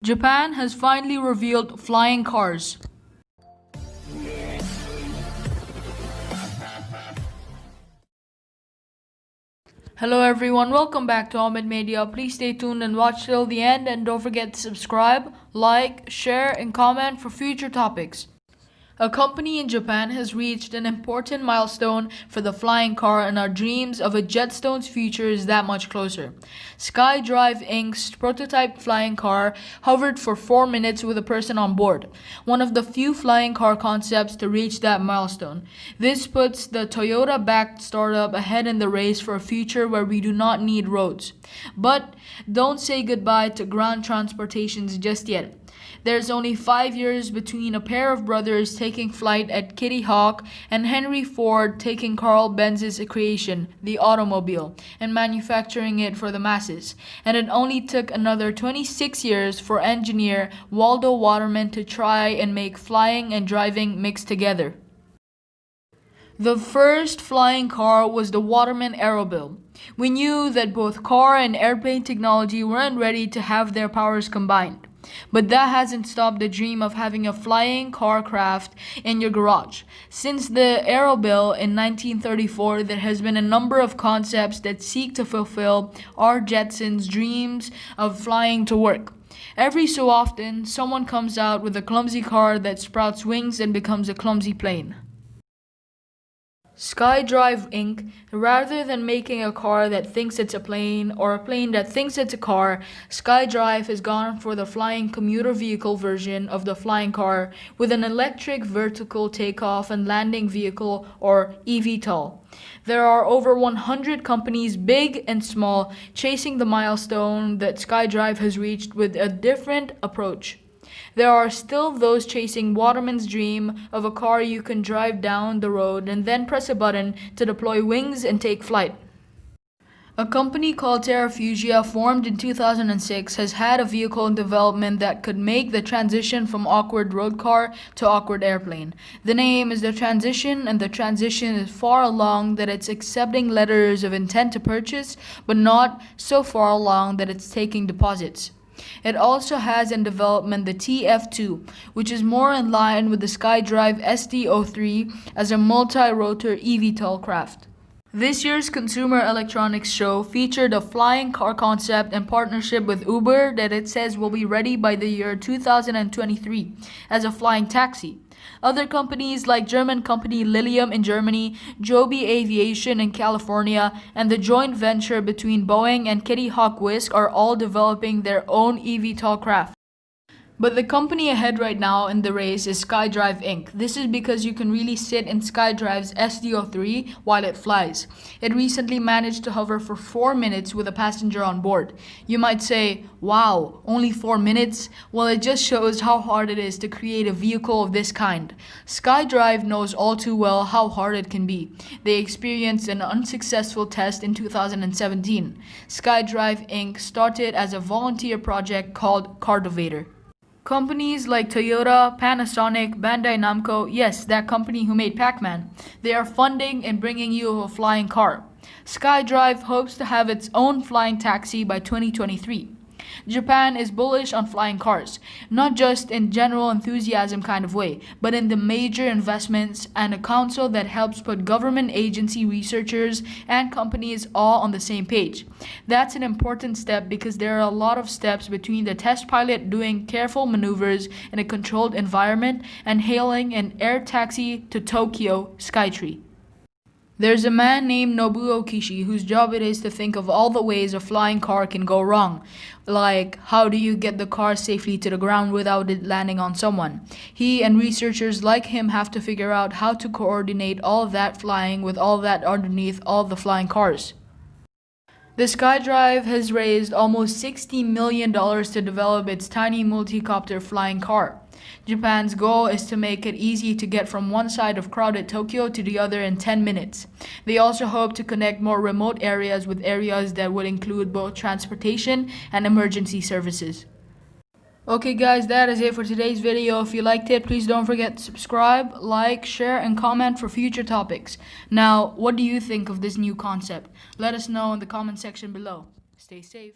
Japan has finally revealed flying cars. Hello everyone, welcome back to Ahmed Media. Please stay tuned and watch till the end, and don't forget to subscribe, like, share and comment for future topics. A company in Japan has reached an important milestone for the flying car, and our dreams of a Jetstone's future is that much closer. SkyDrive Inc.'s prototype flying car hovered for 4 minutes with a person on board, one of the few flying car concepts to reach that milestone. This puts the Toyota-backed startup ahead in the race for a future where we do not need roads. But don't say goodbye to ground transportations just yet. There's only 5 years between a pair of brothers taking flight at Kitty Hawk and Henry Ford taking Carl Benz's creation, the automobile, and manufacturing it for the masses. And it only took another 26 years for engineer Waldo Waterman to try and make flying and driving mix together. The first flying car was the Waterman Aerobill. We knew that both car and airplane technology weren't ready to have their powers combined. But that hasn't stopped the dream of having a flying car craft in your garage. Since the Aerobill in 1934, there has been a number of concepts that seek to fulfill our Jetsons' dreams of flying to work. Every so often, someone comes out with a clumsy car that sprouts wings and becomes a clumsy plane. SkyDrive Inc., rather than making a car that thinks it's a plane or a plane that thinks it's a car, SkyDrive has gone for the flying commuter vehicle version of the flying car with an electric vertical takeoff and landing vehicle, or eVTOL. There are over 100 companies, big and small, chasing the milestone that SkyDrive has reached with a different approach. There are still those chasing Waterman's dream of a car you can drive down the road and then press a button to deploy wings and take flight. A company called Terrafugia, formed in 2006, has had a vehicle in development that could make the transition from awkward road car to awkward airplane. The name is The Transition, and the transition is far along that it's accepting letters of intent to purchase, but not so far along that it's taking deposits. It also has in development the TF2, which is more in line with the SkyDrive SD03 as a multi-rotor eVTOL craft. This year's Consumer Electronics Show featured a flying car concept in partnership with Uber that it says will be ready by the year 2023 as a flying taxi. Other companies like German company Lilium in Germany, Joby Aviation in California, and the joint venture between Boeing and Kitty Hawk Whisk are all developing their own eVTOL craft. But the company ahead right now in the race is SkyDrive Inc. This is because you can really sit in SkyDrive's SD03 while it flies. It recently managed to hover for 4 minutes with a passenger on board. You might say, wow, only 4 minutes? Well, it just shows how hard it is to create a vehicle of this kind. SkyDrive knows all too well how hard it can be. They experienced an unsuccessful test in 2017. SkyDrive Inc. started as a volunteer project called Cardovator. Companies like Toyota, Panasonic, Bandai Namco, yes, that company who made Pac-Man, they are funding and bringing you a flying car. SkyDrive hopes to have its own flying taxi by 2023. Japan is bullish on flying cars, not just in general enthusiasm kind of way, but in the major investments and a council that helps put government agency researchers and companies all on the same page. That's an important step because there are a lot of steps between the test pilot doing careful maneuvers in a controlled environment and hailing an air taxi to Tokyo Skytree. There's a man named Nobuo Kishi whose job it is to think of all the ways a flying car can go wrong. Like, how do you get the car safely to the ground without it landing on someone? He and researchers like him have to figure out how to coordinate all of that flying with all that underneath all the flying cars. The SkyDrive has raised almost $60 million to develop its tiny multi-copter flying car. Japan's goal is to make it easy to get from one side of crowded Tokyo to the other in 10 minutes. They also hope to connect more remote areas with areas that would include both transportation and emergency services. Okay guys, that is it for today's video. If you liked it, please don't forget to subscribe, like, share, and comment for future topics. Now, what do you think of this new concept? Let us know in the comment section below. Stay safe.